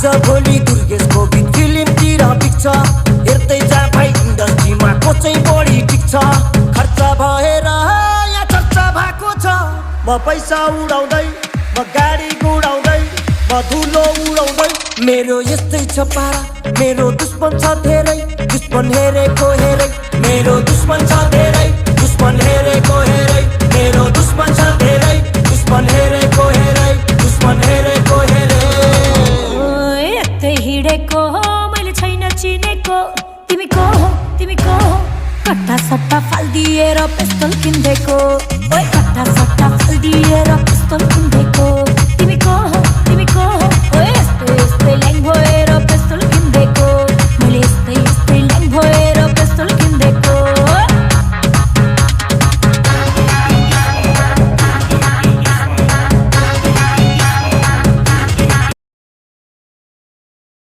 आज भोलि दुर्गेशको गीत फिल्मतिर बिक्छ हेर्दै जा भाइ इन्डस्ट्रीमा को चाहिँ बढी टिक्छ खर्च भएर यहाँ चर्चा भएको छ म पैसा उडाउँदै म गाडी गुडाउँदै म धुलो उडाउँदै मेरो यस्तै छ पारा मेरो दुश्मन छ धेरै दुश्मन हेरेको हेरै मेरो दुश्मन छ धेरै दुश्मन हेरेको हेरै मेरो दुश्मन छ धेरै दुश्मन हेरेको हेरै दुश्मन हेरेको हेरै यतै हिँडेको मैले छैन चिनेको तिमी को हो कट्टा सट्टा फाल्दिएर पिस्तल किन्देको ओए कट्टा सट्टा फाल्दिएर पिस्तल किन्देको